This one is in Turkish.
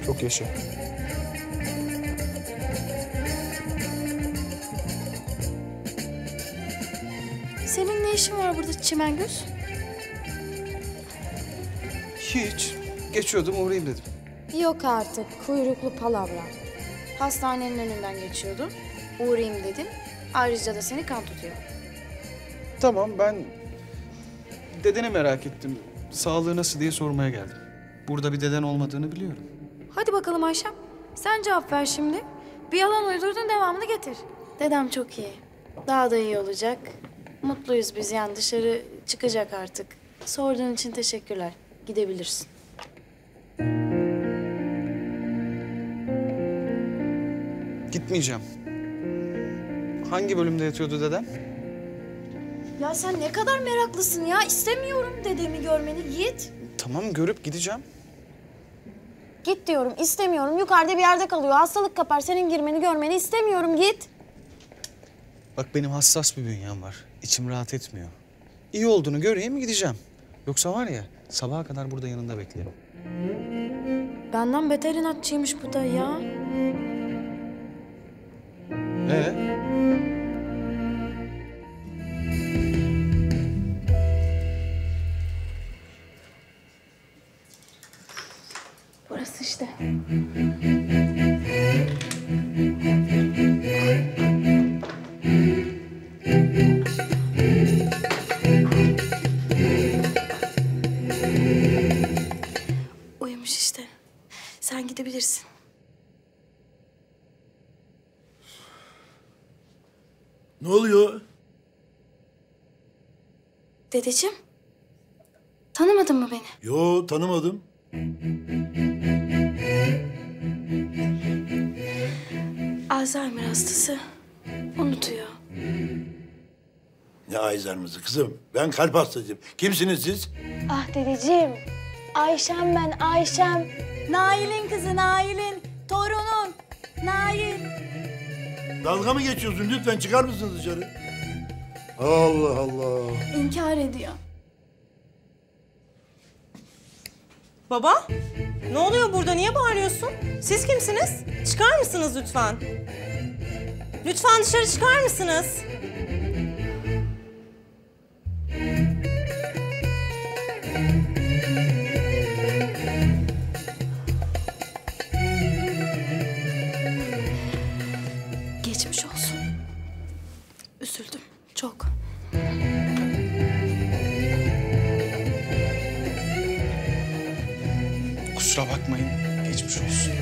Çok yaşa. Senin ne işin var burada Çimengöz? Hiç. Geçiyordum, uğrayayım dedim. Yok artık, kuyruklu palavra. Hastanenin önünden geçiyordum. Uğrayayım dedim. Ayrıca da seni kan tutuyor. Tamam, ben dedeni merak ettim. Sağlığı nasıl diye sormaya geldim. Burada bir deden olmadığını biliyorum. Hadi bakalım Ayşem. Sen cevap ver şimdi. Bir yalan uydurdun, devamını getir. Dedem çok iyi. Daha da iyi olacak. Mutluyuz biz, yani dışarı çıkacak artık. Sorduğun için teşekkürler. Gidebilirsin. Gitmeyeceğim. Hangi bölümde yatıyordu dedem? Ya sen ne kadar meraklısın ya. İstemiyorum dedemi görmeni. Git. Tamam, görüp gideceğim. Git diyorum. İstemiyorum. Yukarıda bir yerde kalıyor. Hastalık kapar. Senin girmeni görmeni istemiyorum. Git. Bak, benim hassas bir bünyem var. İçim rahat etmiyor. İyi olduğunu göreyim, gideceğim. Yoksa var ya, sabaha kadar burada yanında beklerim. Benden beter inatçıymış bu da ya. Burası işte. Uyumuş işte. Sen gidebilirsin. Ne oluyor? Dedeciğim, tanımadın mı beni? Yo, tanımadım. Alzheimer hastası. Unutuyor. Ne Alzheimer'sı kızım? Ben kalp hastasıyım. Kimsiniz siz? Ah dedeciğim, Ayşem ben, Ayşem. Nail'in kızı, Nail'in. Torunun. Nail. Dalga mı geçiyorsun? Lütfen çıkar mısınız dışarı? Allah Allah. İnkar ediyor. Baba, ne oluyor burada? Niye bağırıyorsun? Siz kimsiniz? Çıkar mısınız lütfen? Lütfen dışarı çıkar mısınız? Geçmiş olsun. Üzüldüm çok. Kusura bakmayın, geçmiş olsun.